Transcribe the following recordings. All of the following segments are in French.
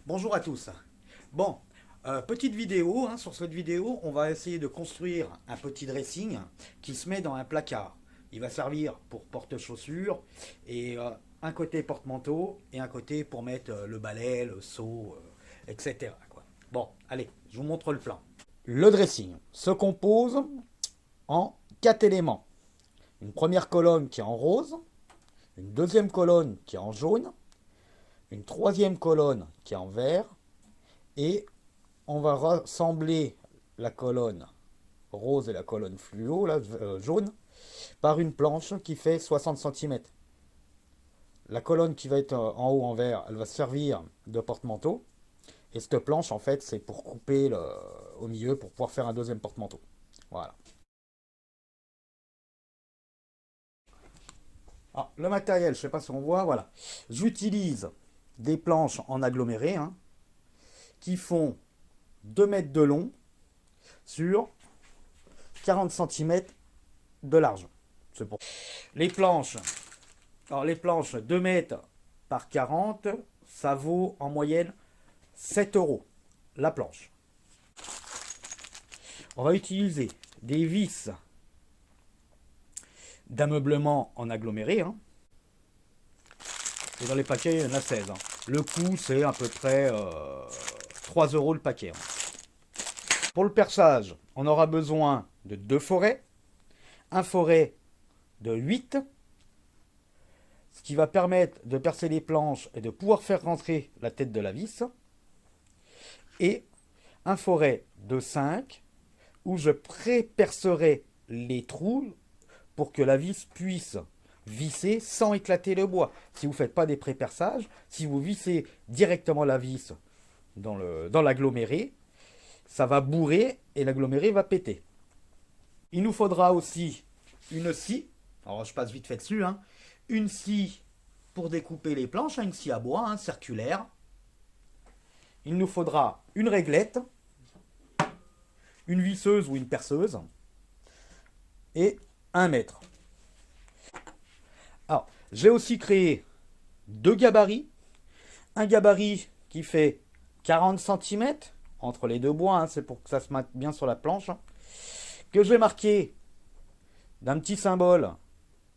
Bonjour à tous. Bon, petite vidéo, hein, sur cette vidéo, on va essayer de construire un petit dressing qui se met dans un placard. Il va servir pour porte-chaussures et un côté porte-manteau et un côté pour mettre le balai, le seau, etc., quoi. Bon, allez, je vous montre le plan. Le dressing se compose en 4 éléments. Une première colonne qui est en rose, une deuxième colonne qui est en jaune, une troisième colonne qui est en vert, et on va rassembler la colonne rose et la colonne fluo, là, jaune, par une planche qui fait 60 cm. La colonne qui va être en haut en vert, elle va servir de porte-manteau. Et cette planche, en fait, c'est pour couper au milieu pour pouvoir faire un deuxième porte-manteau. Voilà. Alors, le matériel, je ne sais pas si on voit, voilà. J'utilise des planches en aggloméré, hein, qui font 2 mètres de long sur 40 cm de large. C'est pour. Les planches, alors les planches 2 mètres par 40, ça vaut en moyenne 7 euros la planche. On va utiliser des vis d'ameublement en aggloméré, hein. Et dans les paquets, il y en a 16, hein. Le coût, c'est à peu près 3 euros le paquet, hein. Pour le perçage, on aura besoin de 2 forêts. Un forêt de 8, ce qui va permettre de percer les planches et de pouvoir faire rentrer la tête de la vis. Et un forêt de 5, où je pré-percerai les trous pour que la vis puisse visser sans éclater le bois. Si vous ne faites pas des pré-perçages, si vous vissez directement la vis dans l'aggloméré, ça va bourrer et l'aggloméré va péter. Il nous faudra aussi une scie. Alors je passe vite fait dessus, hein. Une scie pour découper les planches, hein, une scie à bois, hein, circulaire. Il nous faudra une réglette, une visseuse ou une perceuse et un mètre. Alors, j'ai aussi créé 2 gabarits. Un gabarit qui fait 40 cm entre les deux bois, hein, c'est pour que ça se mette bien sur la planche, hein, que je vais marquer d'un petit symbole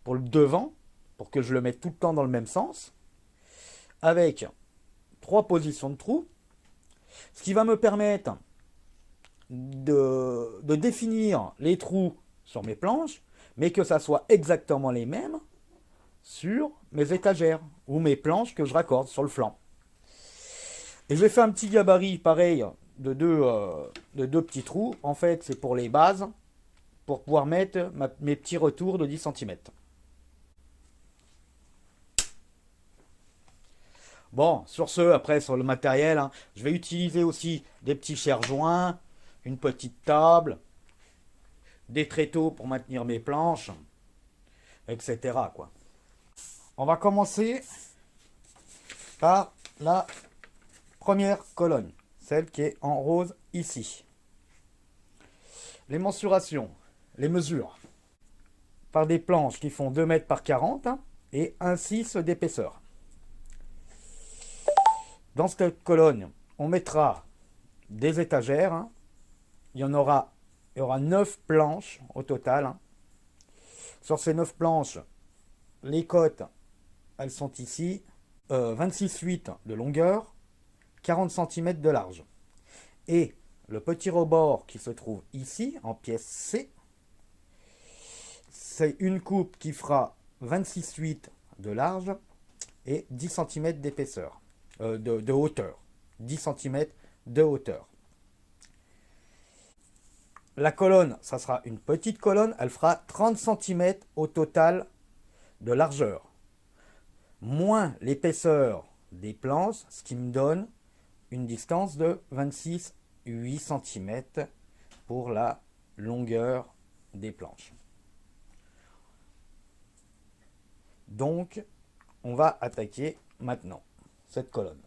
pour le devant, pour que je le mette tout le temps dans le même sens, avec 3 positions de trous, ce qui va me permettre de définir les trous sur mes planches, mais que ça soit exactement les mêmes sur mes étagères ou mes planches que je raccorde sur le flanc. Et je vais faire un petit gabarit pareil de deux petits trous. En fait, c'est pour les bases, pour pouvoir mettre mes petits retours de 10 cm. Bon, sur ce, après, sur le matériel, hein, je vais utiliser aussi des petits serre-joints, une petite table, des tréteaux pour maintenir mes planches, etc., quoi. On va commencer par la première colonne, celle qui est en rose ici. Les mensurations, les mesures, par des planches qui font 2 mètres par 40, hein, et 1,6 d'épaisseur. Dans cette colonne, on mettra des étagères, hein. Il y aura 9 planches au total, hein. Sur ces 9 planches, les côtes, elles sont ici, 26,8 de longueur, 40 cm de large. Et le petit rebord qui se trouve ici, en pièce C, c'est une coupe qui fera 26,8 de large et 10 cm d'épaisseur, de hauteur. 10 cm de hauteur. La colonne, ça sera une petite colonne, elle fera 30 cm au total de largeur, moins l'épaisseur des planches, ce qui me donne une distance de 26,8 cm pour la longueur des planches. Donc, on va attaquer maintenant cette colonne.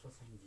70.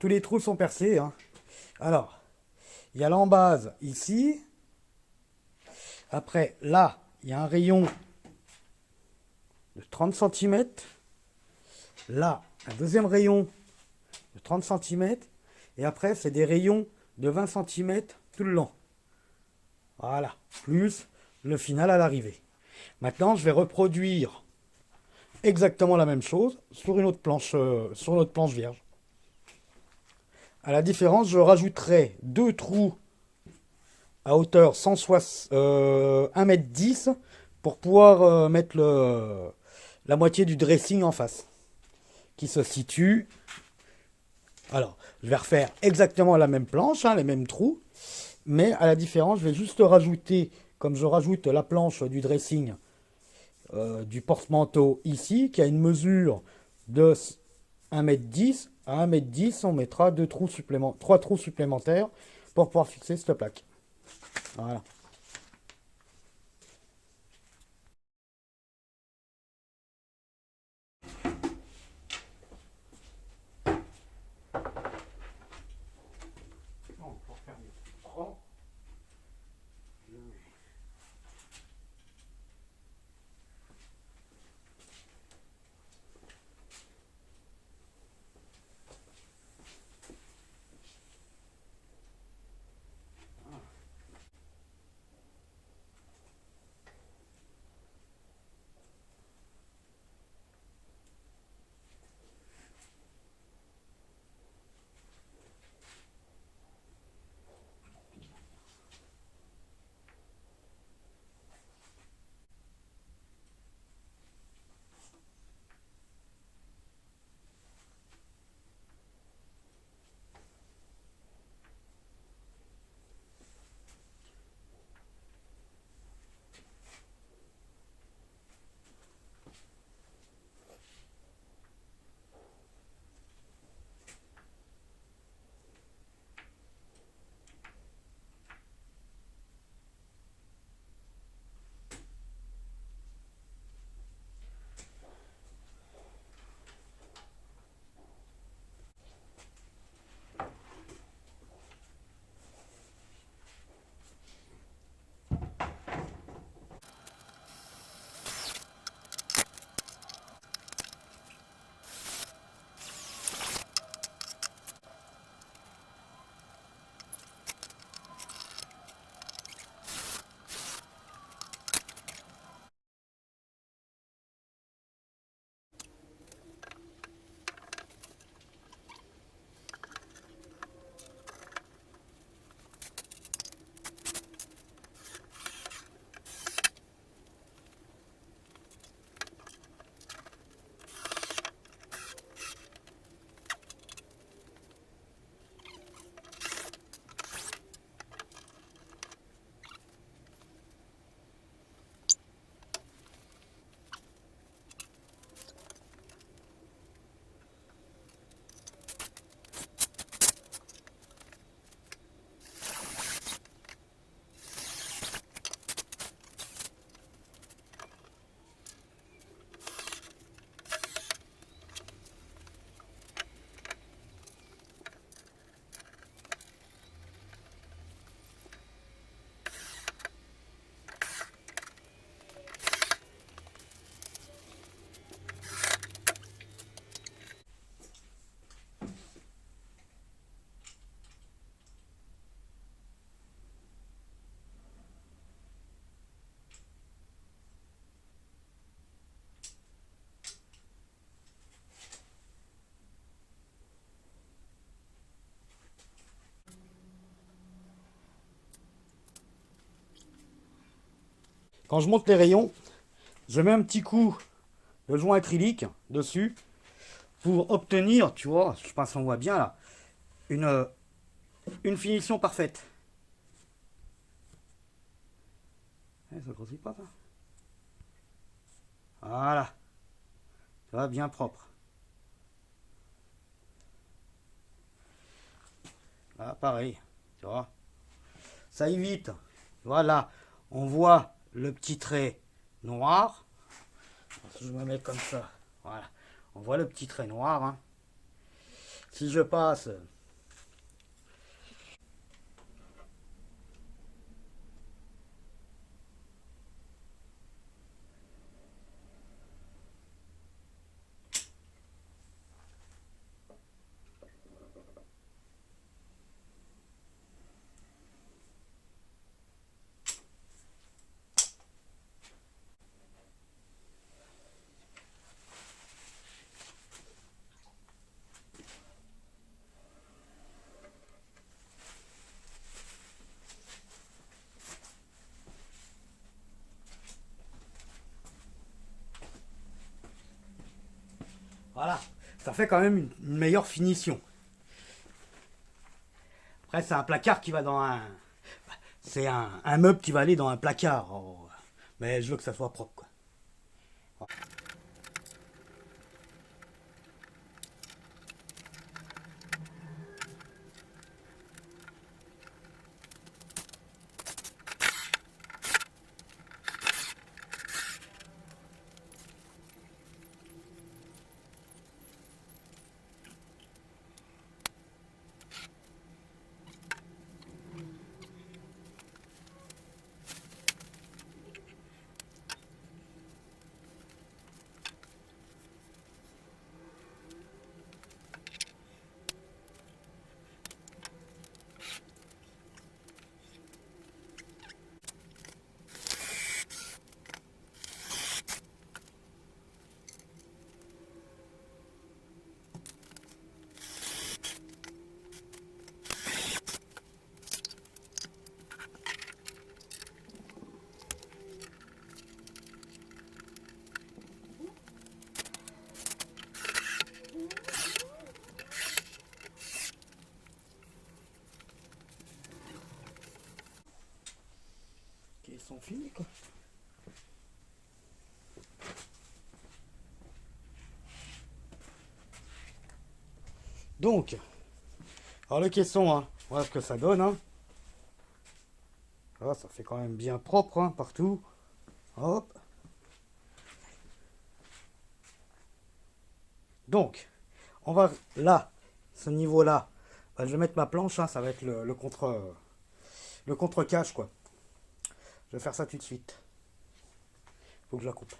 Tous les trous sont percés, hein. Alors, il y a l'embase ici. Après, là, il y a un rayon de 30 cm. Là, un deuxième rayon de 30 cm. Et après, c'est des rayons de 20 cm tout le long. Voilà. Plus le final à l'arrivée. Maintenant, je vais reproduire exactement la même chose sur une autre planche vierge. À la différence, je rajouterai deux trous à hauteur 1,10 m pour pouvoir mettre la moitié du dressing en face, qui se situe. Alors, je vais refaire exactement la même planche, hein, les mêmes trous, mais à la différence, je vais juste rajouter, comme je rajoute la planche du dressing du porte-manteau ici, qui a une mesure de 1,10 m. À 1,10 m, on mettra trois trous supplémentaires pour pouvoir fixer cette plaque. Voilà. Bon, pour faire des trous, quand je monte les rayons, je mets un petit coup de joint acrylique dessus pour obtenir, tu vois, je pense qu'on voit bien là, une finition parfaite. Ça grossit pas, ça. Voilà, ça va bien propre. Là, pareil, tu vois. Ça évite. Voilà, on voit le petit trait noir. Je me mets comme ça. Voilà, on voit le petit trait noir. Hein. Si je passe. Voilà, ça fait quand même une meilleure finition. Après, c'est un placard qui va dans un. C'est un meuble qui va aller dans un placard. Oh. Mais je veux que ça soit propre, quoi. Ils sont finis, quoi. Donc, alors le caisson, hein, voilà ce que ça donne. Hein. Ah, ça fait quand même bien propre hein, partout. Hop. Donc, on va là, ce niveau-là, bah, je vais mettre ma planche, hein, ça va être le contre-cache, quoi. Je vais faire ça tout de suite. Faut que je la coupe.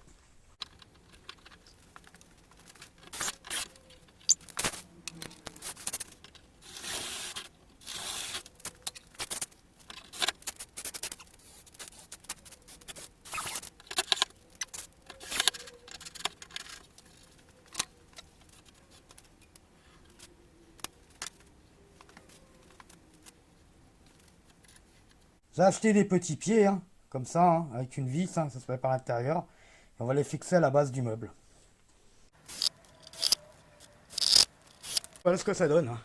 J'ai acheté des petits pieds, hein, comme ça, hein, avec une vis, hein, ça se met par l'intérieur. Et on va les fixer à la base du meuble. Voilà ce que ça donne. Hein.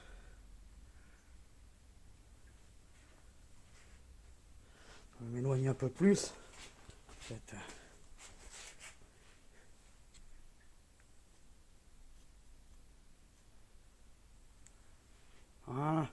On va m'éloigner un peu plus. Peut-être. Voilà.